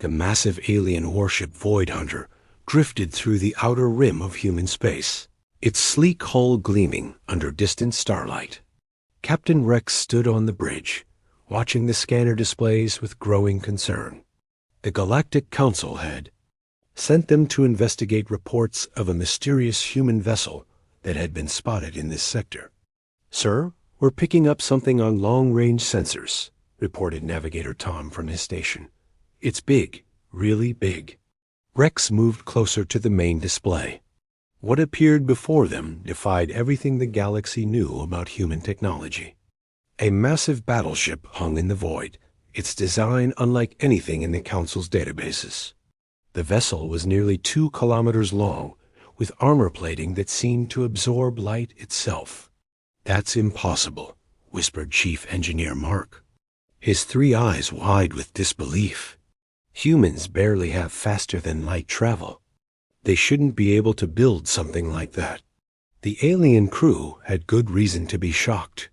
The massive alien warship Void Hunter drifted through the outer rim of human space, its sleek hull gleaming under distant starlight. Captain Rex stood on the bridge, watching the scanner displays with growing concern. The Galactic Council had sent them to investigate reports of a mysterious human vessel that had been spotted in this sector. "Sir, we're picking up something on long-range sensors," reported Navigator Tom from his station. "It's big, really big." Rex moved closer to the main display. What appeared before them defied everything the galaxy knew about human technology. A massive battleship hung in the void, its design unlike anything in the Council's databases. The vessel was nearly 2 kilometers long, with armor plating that seemed to absorb light itself. "That's impossible," whispered Chief Engineer Mark, his 3 eyes wide with disbelief. "Humans barely have faster-than-light travel. They shouldn't be able to build something like that." The alien crew had good reason to be shocked.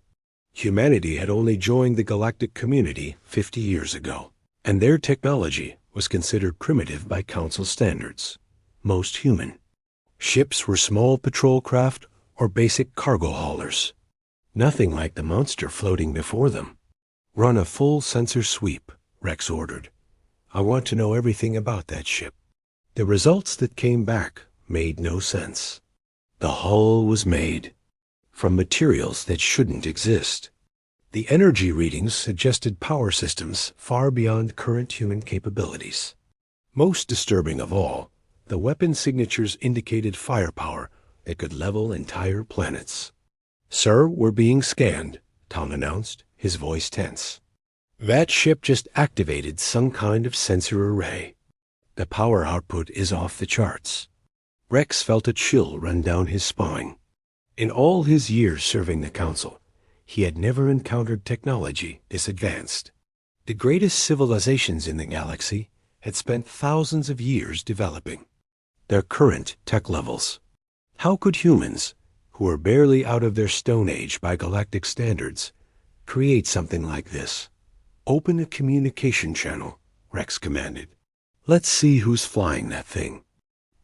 Humanity had only joined the galactic community 50 years ago, and their technology was considered primitive by Council standards, most human. Ships were small patrol craft or basic cargo haulers. Nothing like the monster floating before them. "Run a full sensor sweep," Rex ordered. "I want to know everything about that ship." The results that came back made no sense. The hull was made from materials that shouldn't exist. The energy readings suggested power systems far beyond current human capabilities. Most disturbing of all, the weapon signatures indicated firepower that could level entire planets. "Sir, we're being scanned," Tom announced, his voice tense. "That ship just activated some kind of sensor array. The power output is off the charts." Rex felt a chill run down his spine. In all his years serving the Council, he had never encountered technology this advanced. The greatest civilizations in the galaxy had spent thousands of years developing their current tech levels. How could humans, who were barely out of their Stone Age by galactic standards, create something like this? "Open a communication channel," Rex commanded. "Let's see who's flying that thing."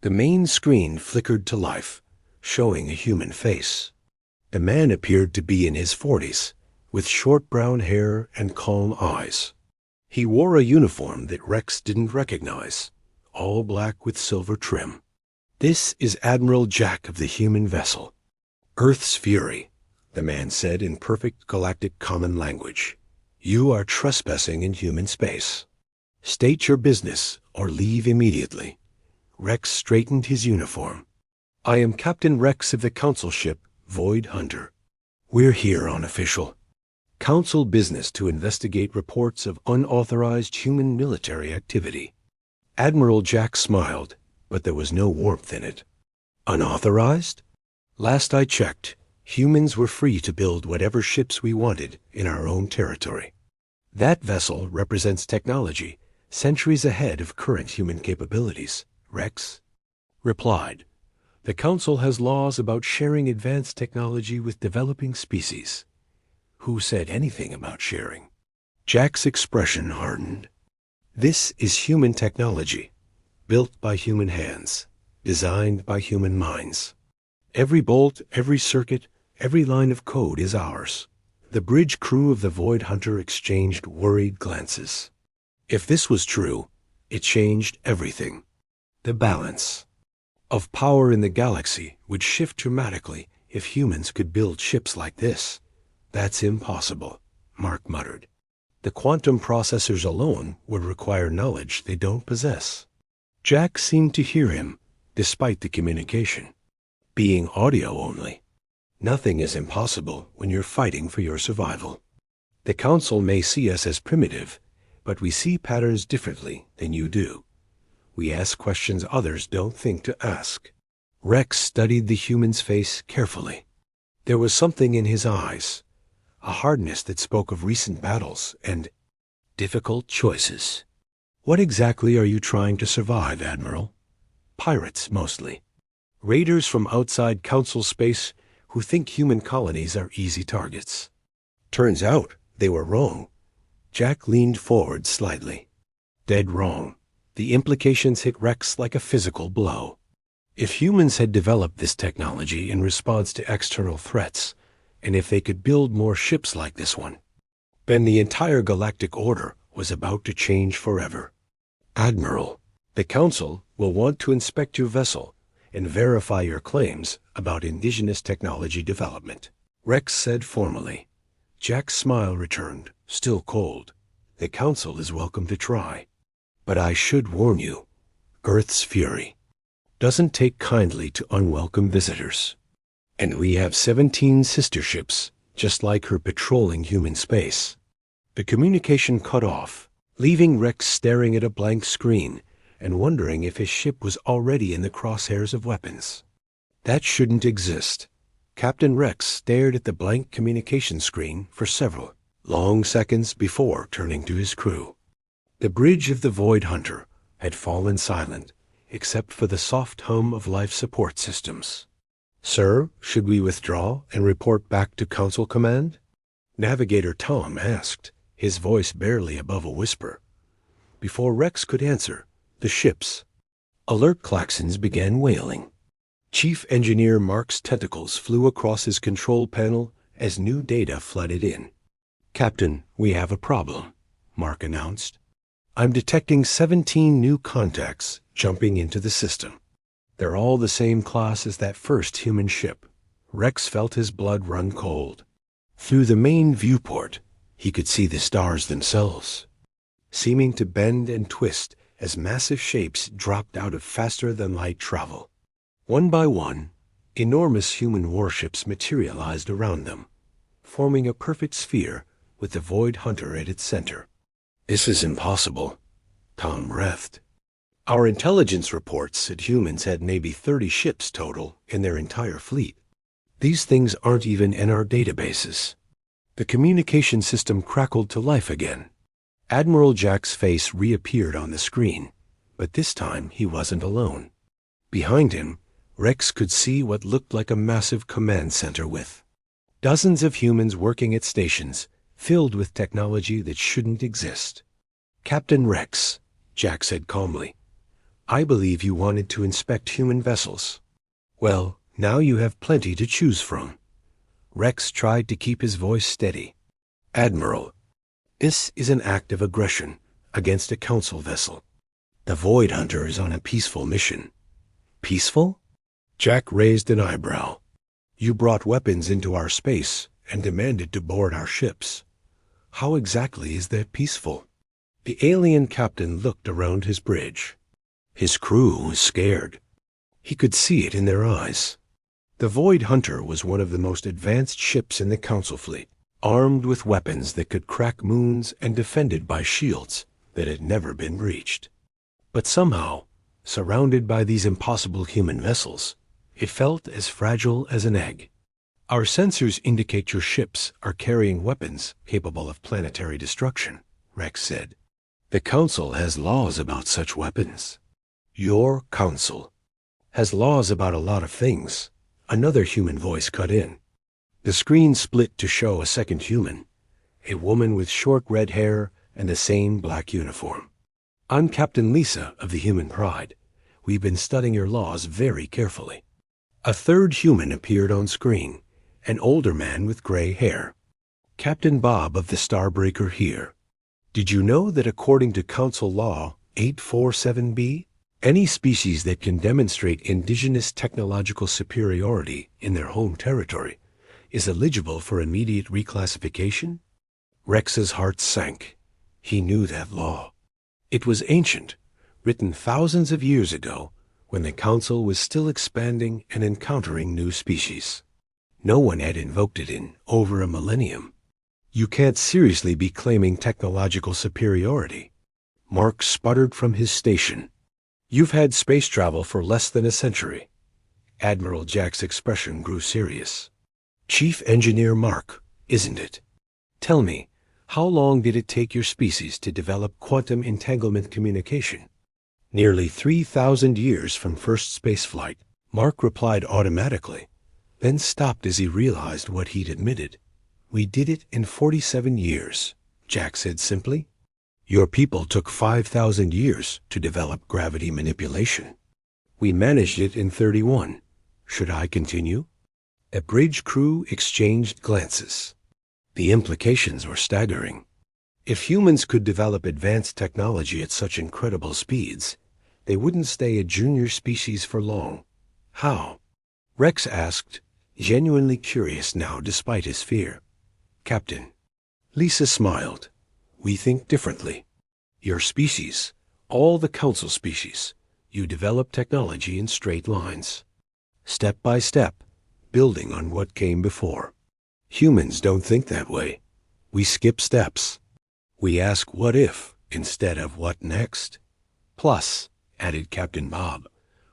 The main screen flickered to life, showing a human face. The man appeared to be in his 40s, with short brown hair and calm eyes. He wore a uniform that Rex didn't recognize, all black with silver trim. "This is Admiral Jack of the human vessel. Earth's Fury," the man said in perfect galactic common language. "You are trespassing in human space. State your business or leave immediately." Rex straightened his uniform. "I am Captain Rex of the Council ship Void Hunter. We're here on official Council business to investigate reports of unauthorized human military activity." Admiral Jack smiled, but there was no warmth in it. "Unauthorized? Last I checked, humans were free to build whatever ships we wanted in our own territory. That vessel represents technology centuries ahead of current human capabilities," Rex replied. "The Council has laws about sharing advanced technology with developing species." "Who said anything about sharing?" Jack's expression hardened. "This is human technology, built by human hands, designed by human minds. Every bolt, every circuit, every line of code is ours." The bridge crew of the Void Hunter exchanged worried glances. If this was true, it changed everything. The balance of power in the galaxy would shift dramatically if humans could build ships like this. "That's impossible," Mark muttered. "The quantum processors alone would require knowledge they don't possess." Jack seemed to hear him, despite the communication being audio only. "Nothing is impossible when you're fighting for your survival. The Council may see us as primitive, but we see patterns differently than you do. We ask questions others don't think to ask." Rex studied the human's face carefully. There was something in his eyes, a hardness that spoke of recent battles and difficult choices. "What exactly are you trying to survive, Admiral?" "Pirates, mostly. Raiders from outside Council space who think human colonies are easy targets." Turns out they were wrong. Jack leaned forward slightly. "Dead wrong. The implications hit Rex like a physical blow. If humans had developed this technology in response to external threats, and if they could build more ships like this one, then the entire galactic order was about to change forever. Admiral, the Council will want to inspect your vessel and verify your claims about indigenous technology development, Rex said formally. Jack's smile returned, still cold. The Council is welcome to try. But I should warn you, Earth's fury doesn't take kindly to unwelcome visitors. And we have 17 sister ships, just like her, patrolling human space. The communication cut off, leaving Rex staring at a blank screen and wondering if his ship was already in the crosshairs of weapons. That shouldn't exist. Captain Rex stared at the blank communication screen for several long seconds before turning to his crew. The bridge of the Void Hunter had fallen silent, except for the soft hum of life support systems. Sir, should we withdraw and report back to Council Command? Navigator Tom asked, his voice barely above a whisper. Before Rex could answer, the ship's alert klaxons began wailing. Chief Engineer Mark's tentacles flew across his control panel as new data flooded in. Captain, we have a problem, Mark announced. I'm detecting 17 new contacts jumping into the system. They're all the same class as that first human ship. Rex felt his blood run cold. Through the main viewport, he could see the stars themselves, seeming to bend and twist as massive shapes dropped out of faster-than-light travel. One by one, enormous human warships materialized around them, forming a perfect sphere with the Void Hunter at its center. This is impossible, Tom breathed. Our intelligence reports said humans had maybe 30 ships total in their entire fleet. These things aren't even in our databases. The communication system crackled to life again. Admiral Jack's face reappeared on the screen, but this time he wasn't alone. Behind him, Rex could see what looked like a massive command center with dozens of humans working at stations filled with technology that shouldn't exist. Captain Rex, Jack said calmly, I believe you wanted to inspect human vessels. Well, now you have plenty to choose from. Rex tried to keep his voice steady. Admiral, this is an act of aggression against a Council vessel. The Void Hunter is on a peaceful mission. Peaceful? Jack raised an eyebrow. You brought weapons into our space and demanded to board our ships. How exactly is that peaceful? The alien captain looked around his bridge. His crew was scared. He could see it in their eyes. The Void Hunter was one of the most advanced ships in the Council fleet, armed with weapons that could crack moons and defended by shields that had never been breached. But somehow, surrounded by these impossible human vessels, it felt as fragile as an egg. Our sensors indicate your ships are carrying weapons capable of planetary destruction, Rex said. The Council has laws about such weapons. Your Council has laws about a lot of things. Another human voice cut in. The screen split to show a second human, a woman with short red hair and the same black uniform. I'm Captain Lisa of the Human Pride. We've been studying your laws very carefully. A third human appeared on screen, an older man with gray hair. Captain Bob of the Starbreaker here. Did you know that according to Council Law 847B, any species that can demonstrate indigenous technological superiority in their home territory is eligible for immediate reclassification? Rex's heart sank. He knew that law. It was ancient, written thousands of years ago when the Council was still expanding and encountering new species. No one had invoked it in over a millennium. You can't seriously be claiming technological superiority. Mark sputtered from his station. You've had space travel for less than a century. Admiral Jack's expression grew serious. Chief Engineer Mark, isn't it? Tell me, how long did it take your species to develop quantum entanglement communication? Nearly 3,000 years from first spaceflight, Mark replied automatically, then stopped as he realized what he'd admitted. We did it in 47 years, Jack said simply. Your people took 5,000 years to develop gravity manipulation. We managed it in 31. Should I continue? A bridge crew exchanged glances. The implications were staggering. If humans could develop advanced technology at such incredible speeds, they wouldn't stay a junior species for long. How? Rex asked, genuinely curious now despite his fear. Captain. Lisa smiled. We think differently. Your species, all the council species, you develop technology in straight lines. Step by step, building on what came before. Humans don't think that way. We skip steps. We ask what if instead of what next. Plus, added Captain Bob,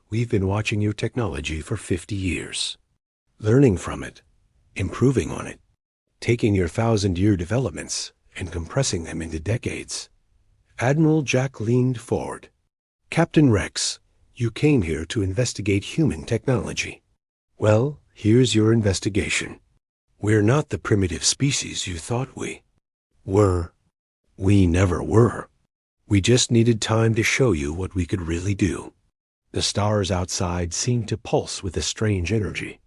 we've been watching your technology for 50 years. Learning from it, improving on it, taking your 1,000-year developments and compressing them into decades. Admiral Jack leaned forward. Captain Rex, you came here to investigate human technology. Well, here's your investigation. We're not the primitive species you thought we were. We never were. We just needed time to show you what we could really do. The stars outside seemed to pulse with a strange energy.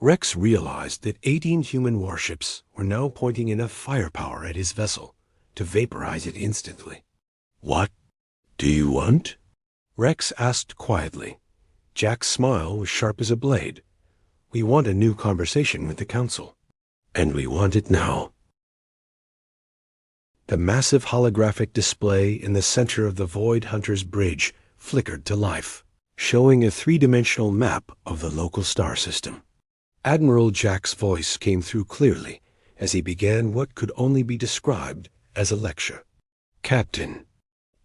Rex realized that 18 human warships were now pointing enough firepower at his vessel to vaporize it instantly. What do you want? Rex asked quietly. Jack's smile was sharp as a blade. We want a new conversation with the Council. And we want it now. The massive holographic display in the center of the Void Hunter's bridge flickered to life, showing a three-dimensional map of the local star system. Admiral Jack's voice came through clearly as he began what could only be described as a lecture. Captain,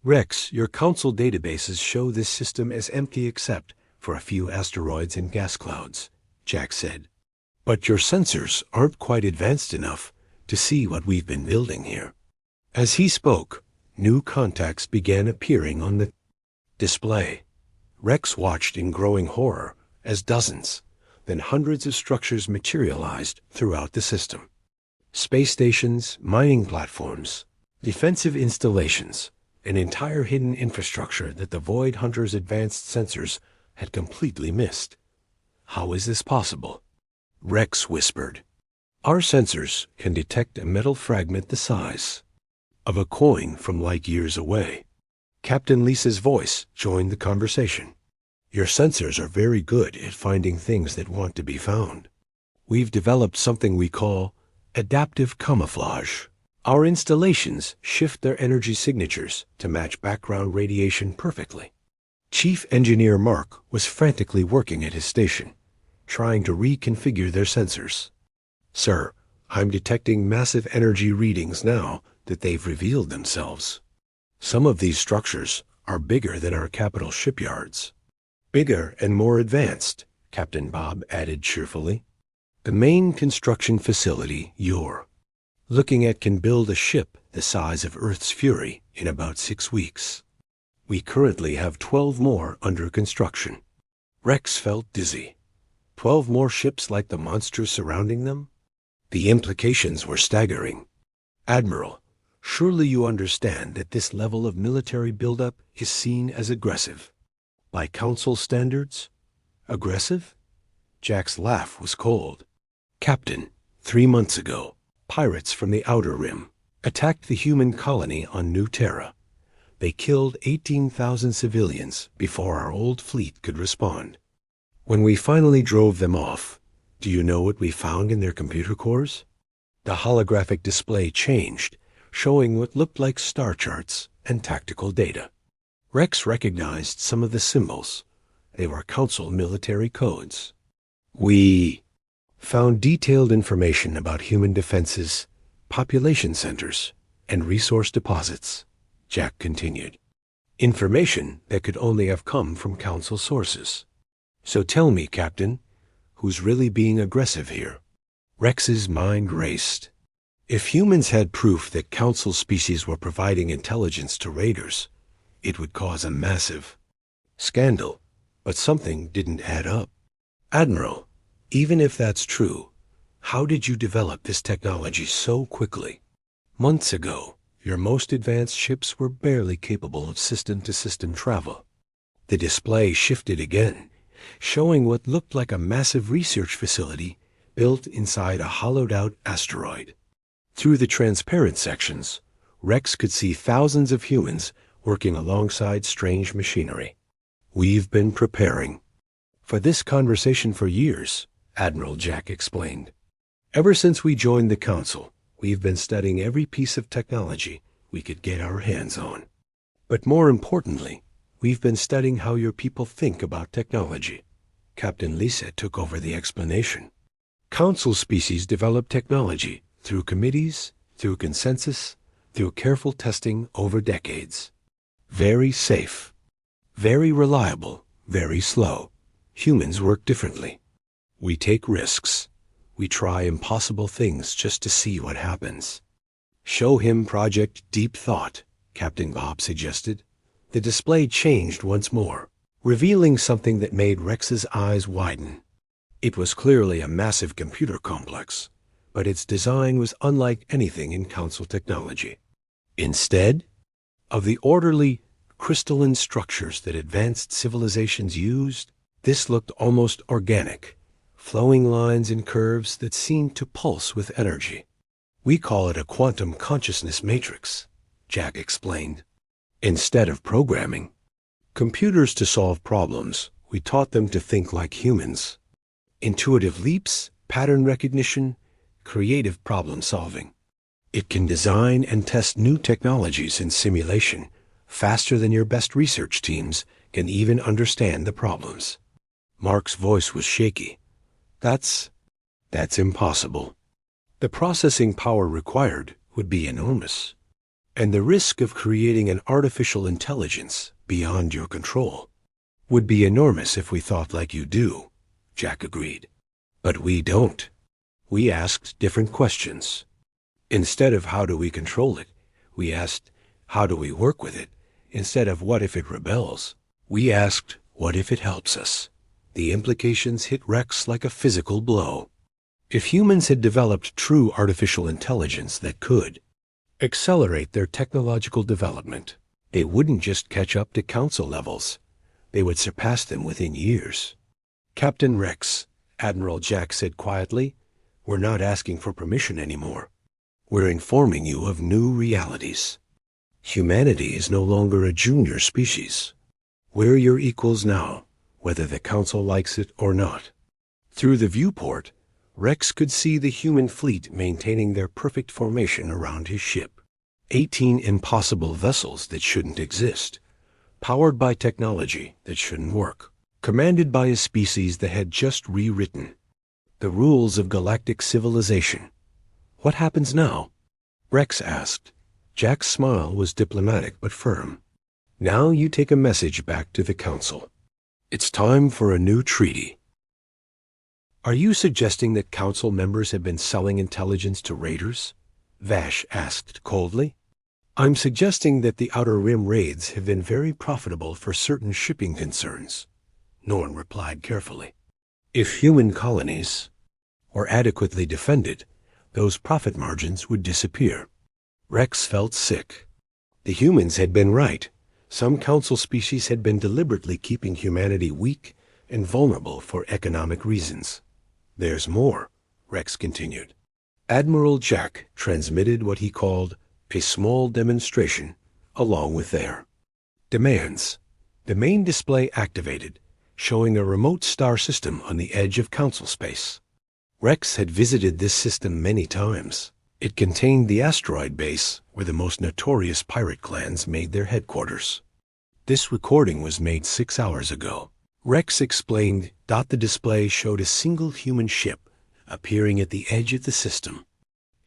Rex, your Council databases show this system as empty except for a few asteroids and gas clouds, Jack said. But your sensors aren't quite advanced enough to see what we've been building here. As he spoke, new contacts began appearing on the display. Rex watched in growing horror as dozens, then hundreds of structures materialized throughout the system. Space stations, mining platforms, defensive installations, an entire hidden infrastructure that the Void Hunter's advanced sensors had completely missed. How is this possible? Rex whispered. Our sensors can detect a metal fragment the size of a coin from light years away. Captain Lisa's voice joined the conversation. Your sensors are very good at finding things that want to be found. We've developed something we call adaptive camouflage. Our installations shift their energy signatures to match background radiation perfectly. Chief Engineer Mark was frantically working at his station, trying to reconfigure their sensors. Sir, I'm detecting massive energy readings now that they've revealed themselves. Some of these structures are bigger than our capital shipyards. Bigger and more advanced, Captain Bob added cheerfully. The main construction facility you're looking at can build a ship the size of Earth's Fury in about 6 weeks. We currently have 12 more under construction. Rex felt dizzy. 12 more ships like the monsters surrounding them? The implications were staggering. Admiral, surely you understand that this level of military buildup is seen as aggressive. By Council standards? Aggressive? Jack's laugh was cold. Captain, 3 months ago, pirates from the Outer Rim attacked the human colony on New Terra. They killed 18,000 civilians before our old fleet could respond. When we finally drove them off, do you know what we found in their computer cores? The holographic display changed, showing what looked like star charts and tactical data. Rex recognized some of the symbols. They were Council military codes. We found detailed information about human defenses, population centers, and resource deposits, Jack continued. Information that could only have come from Council sources. So tell me, Captain, who's really being aggressive here? Rex's mind raced. If humans had proof that Council species were providing intelligence to raiders, it would cause a massive scandal, but something didn't add up. Admiral, even if that's true, how did you develop this technology so quickly? Months ago, Your most advanced ships were barely capable of system-to-system travel. The display shifted again, showing what looked like a massive research facility built inside a hollowed-out asteroid. Through the transparent sections, Rex could see thousands of humans working alongside strange machinery. "We've been preparing for this conversation for years," Admiral Jack explained. "Ever since we joined the Council, we've been studying every piece of technology we could get our hands on. But more importantly, we've been studying how your people think about technology." Captain Lisa took over the explanation. "Council species develop technology through committees, through consensus, through careful testing over decades. Very safe, very reliable, very slow. Humans work differently. We take risks. We try impossible things just to see what happens." "Show him Project Deep Thought," Captain Bob suggested. The display changed once more, revealing something that made Rex's eyes widen. It was clearly a massive computer complex, but its design was unlike anything in Council technology. Instead of the orderly, crystalline structures that advanced civilizations used, this looked almost organic, flowing lines and curves that seemed to pulse with energy. "We call it a quantum consciousness matrix," Jack explained. "Instead of programming computers to solve problems, we taught them to think like humans. Intuitive leaps, pattern recognition, creative problem solving. It can design and test new technologies in simulation faster than your best research teams can even understand the problems." Mark's voice was shaky. That's impossible. The processing power required would be enormous, and the risk of creating an artificial intelligence beyond your control would be enormous if we thought like you do," Jack agreed. "But we don't. We asked different questions. Instead of how do we control it, we asked how do we work with it. Instead of what if it rebels, we asked what if it helps us." The implications hit Rex like a physical blow. If humans had developed true artificial intelligence that could accelerate their technological development, they wouldn't just catch up to Council levels. They would surpass them within years. "Captain Rex," Admiral Jack said quietly, "we're not asking for permission anymore. We're informing you of new realities. Humanity is no longer a junior species. We're your equals now, whether the Council likes it or not." Through the viewport, Rex could see the human fleet maintaining their perfect formation around his ship. 18 impossible vessels that shouldn't exist, powered by technology that shouldn't work, commanded by a species that had just rewritten the rules of galactic civilization. "What happens now?" Rex asked. Jack's smile was diplomatic but firm. "Now you take a message back to the Council. It's time for a new treaty." "Are you suggesting that Council members have been selling intelligence to raiders?" Vash asked coldly. "I'm suggesting that the Outer Rim raids have been very profitable for certain shipping concerns," Norn replied carefully. "If human colonies were adequately defended, those profit margins would disappear." Rex felt sick. The humans had been right. Some Council species had been deliberately keeping humanity weak and vulnerable for economic reasons. "There's more," Rex continued. Admiral Jack transmitted what he called a small demonstration along with their demands. The main display activated, showing a remote star system on the edge of Council space. Rex had visited this system many times. It contained the asteroid base where the most notorious pirate clans made their headquarters. This recording was made 6 hours ago. Rex explained. The display showed a single human ship appearing at the edge of the system.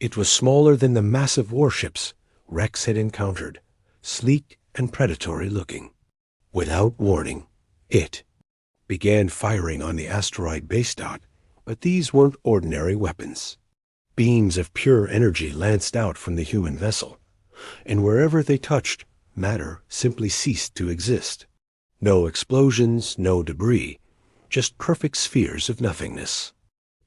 It was smaller than the massive warships Rex had encountered, sleek and predatory looking. Without warning, it began firing on the asteroid base. But these weren't ordinary weapons. Beams of pure energy lanced out from the human vessel, and wherever they touched, matter simply ceased to exist. No explosions, no debris, just perfect spheres of nothingness.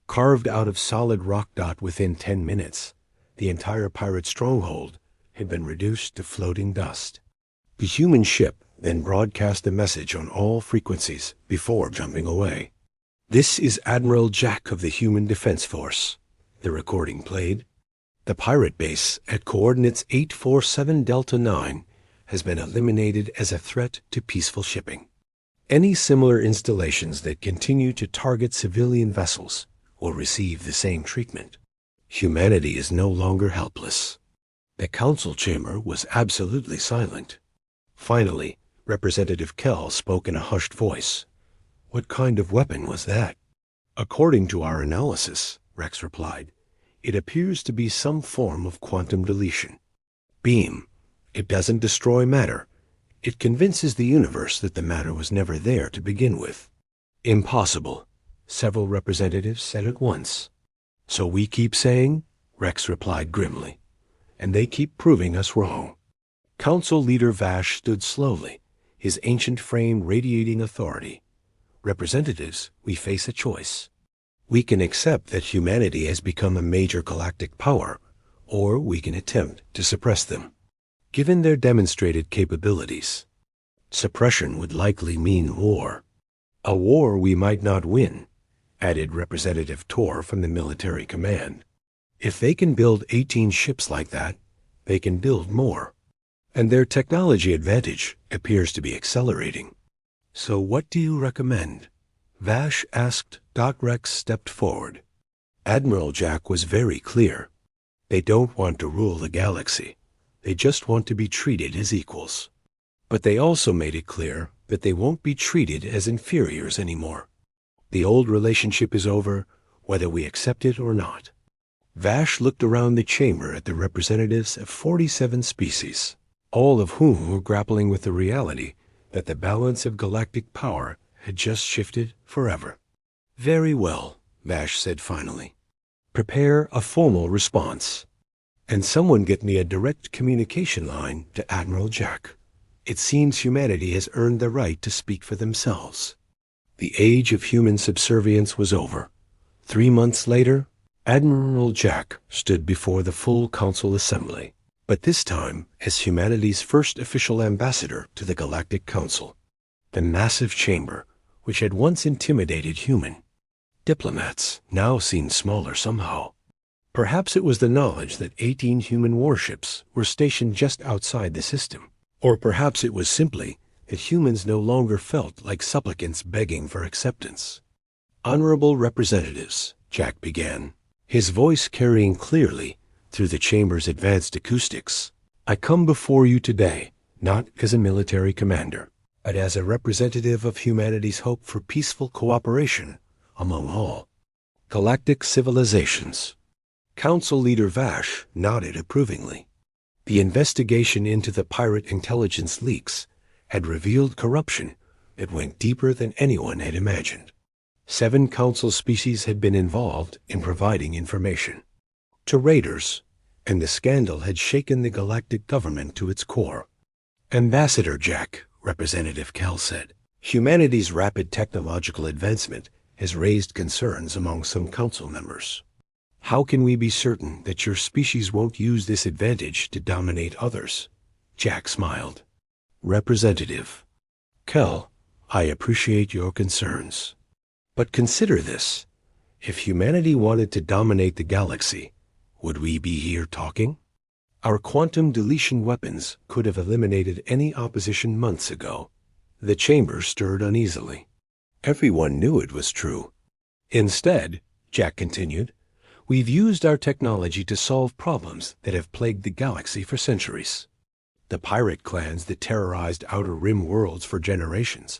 Carved out of solid rock. Within 10 minutes, the entire pirate stronghold had been reduced to floating dust. The human ship then broadcast a message on all frequencies before jumping away. "This is Admiral Jack of the Human Defense Force," the recording played. "The pirate base at coordinates 847 Delta 9 has been eliminated as a threat to peaceful shipping. Any similar installations that continue to target civilian vessels will receive the same treatment. Humanity is no longer helpless." The council chamber was absolutely silent. Finally, Representative Kell spoke in a hushed voice. "What kind of weapon was that?" "According to our analysis," Rex replied, "it appears to be some form of quantum deletion. Beam. It doesn't destroy matter. It convinces the universe that the matter was never there to begin with." "Impossible," several representatives said at once. "So we keep saying?" Rex replied grimly. "And they keep proving us wrong." Council Leader Vash stood slowly, his ancient frame radiating authority. "Representatives, we face a choice. We can accept that humanity has become a major galactic power, or we can attempt to suppress them. Given their demonstrated capabilities, suppression would likely mean war. A war we might not win," added Representative Tor from the military command. "If they can build 18 ships like that, they can build more. And their technology advantage appears to be accelerating. So what do you recommend?" Vash asked. Doc Rex stepped forward. Admiral Jack was very clear. They don't want to rule the galaxy. They just want to be treated as equals. But they also made it clear that they won't be treated as inferiors anymore. The old relationship is over, whether we accept it or not. Vash looked around the chamber at the representatives of 47 species, all of whom were grappling with the reality that the balance of galactic power had just shifted forever. "Very well," Vash said finally. "Prepare a formal response. And someone get me a direct communication line to Admiral Jack. It seems humanity has earned the right to speak for themselves." The age of human subservience was over. 3 months later, Admiral Jack stood before the full Council Assembly, but this time as humanity's first official ambassador to the Galactic Council. The massive chamber, which had once intimidated human diplomats, now seemed smaller somehow. Perhaps it was the knowledge that 18 human warships were stationed just outside the system, or perhaps it was simply that humans no longer felt like supplicants begging for acceptance. "Honorable representatives," Jack began, his voice carrying clearly through the chamber's advanced acoustics, "I come before you today not as a military commander, but as a representative of humanity's hope for peaceful cooperation among all galactic civilizations." Council Leader Vash nodded approvingly. The investigation into the pirate intelligence leaks had revealed corruption that went deeper than anyone had imagined. 7 council species had been involved in providing information to raiders, and the scandal had shaken the galactic government to its core. "Ambassador Jack," Representative Kell said, "humanity's rapid technological advancement has raised concerns among some council members. How can we be certain that your species won't use this advantage to dominate others?" Jack smiled. "Representative Kell, I appreciate your concerns. But consider this. If humanity wanted to dominate the galaxy, would we be here talking? Our quantum deletion weapons could have eliminated any opposition months ago." The chamber stirred uneasily. Everyone knew it was true. "Instead," Jack continued, "we've used our technology to solve problems that have plagued the galaxy for centuries. The pirate clans that terrorized outer rim worlds for generations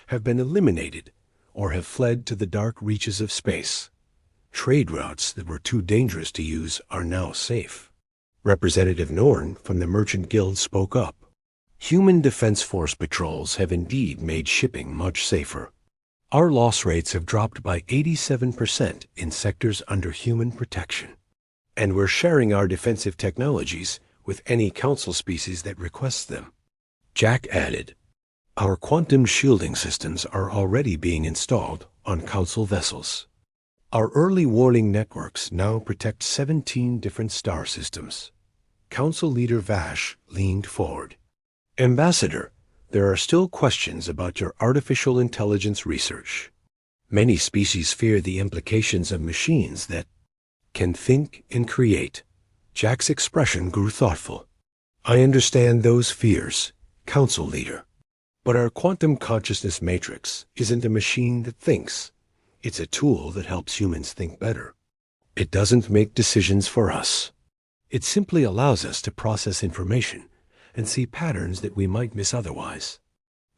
have been eliminated or have fled to the dark reaches of space. Trade routes that were too dangerous to use are now safe." Representative Norn from the Merchant Guild spoke up. "Human Defense Force patrols have indeed made shipping much safer. Our loss rates have dropped by 87% in sectors under human protection. And we're sharing our defensive technologies with any council species that requests them." Jack added, "Our quantum shielding systems are already being installed on council vessels. Our early warning networks now protect 17 different star systems. Council Leader Vash leaned forward. Ambassador, there are still questions about your artificial intelligence research. Many species fear the implications of machines that can think and create. Jack's expression grew thoughtful. I understand those fears, Council Leader. But our quantum consciousness matrix isn't a machine that thinks. It's a tool that helps humans think better. It doesn't make decisions for us. It simply allows us to process information and see patterns that we might miss otherwise.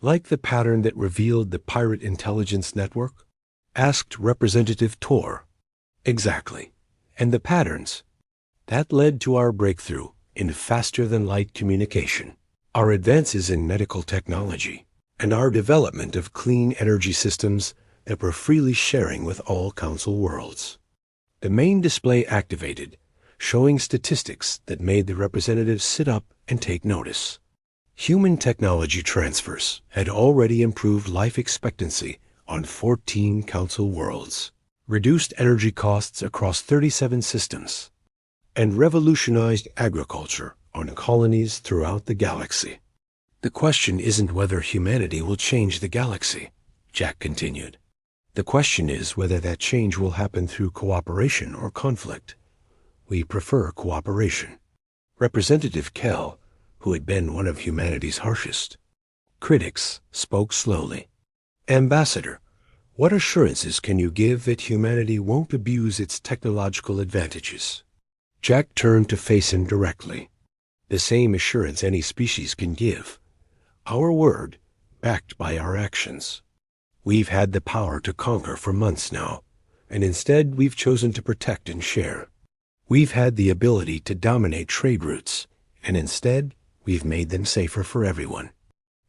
Like the pattern that revealed the pirate intelligence network? Asked Representative Tor. Exactly. And the patterns? That led to our breakthrough in faster-than-light communication, our advances in medical technology, and our development of clean energy systems that we're freely sharing with all Council worlds. The main display activated, showing statistics that made the representatives sit up and take notice. Human technology transfers had already improved life expectancy on 14 Council worlds, reduced energy costs across 37 systems, and revolutionized agriculture on colonies throughout the galaxy. The question isn't whether humanity will change the galaxy, Jack continued. The question is whether that change will happen through cooperation or conflict. We prefer cooperation. Representative Kell, who had been one of humanity's harshest critics, spoke slowly. Ambassador, what assurances can you give that humanity won't abuse its technological advantages? Jack turned to face him directly. The same assurance any species can give. Our word, backed by our actions. We've had the power to conquer for months now, and instead we've chosen to protect and share. We've had the ability to dominate trade routes, and instead we've made them safer for everyone.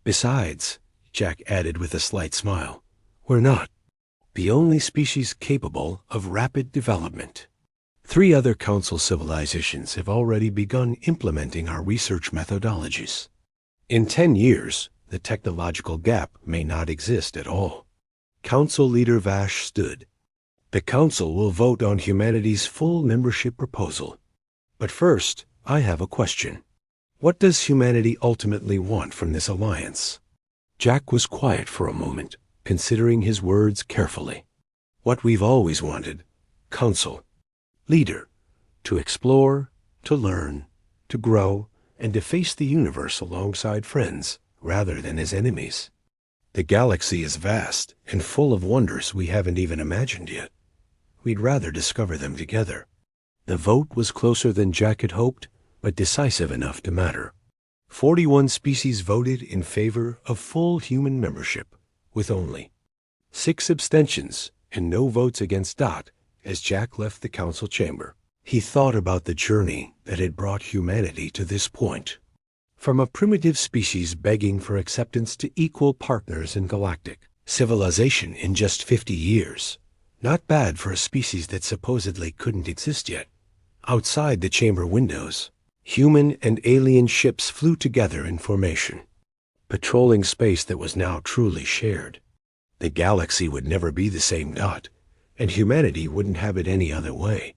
Besides, Jack added with a slight smile, we're not the only species capable of rapid development. 3 other Council civilizations have already begun implementing our research methodologies. In 10 years, the technological gap may not exist at all. Council Leader Vash stood. The Council will vote on humanity's full membership proposal. But first, I have a question. What does humanity ultimately want from this alliance? Jack was quiet for a moment, considering his words carefully. What we've always wanted, Council Leader, to explore, to learn, to grow, and to face the universe alongside friends, rather than as enemies. The galaxy is vast and full of wonders we haven't even imagined yet. We'd rather discover them together. The vote was closer than Jack had hoped, but decisive enough to matter. 41 species voted in favor of full human membership, with only 6 abstentions and no votes against Dot as Jack left the Council chamber. He thought about the journey that had brought humanity to this point. From a primitive species begging for acceptance to equal partners in galactic civilization in just 50 years. Not bad for a species that supposedly couldn't exist yet. Outside the chamber windows, human and alien ships flew together in formation, patrolling space that was now truly shared. The galaxy would never be the same, Dot, and humanity wouldn't have it any other way.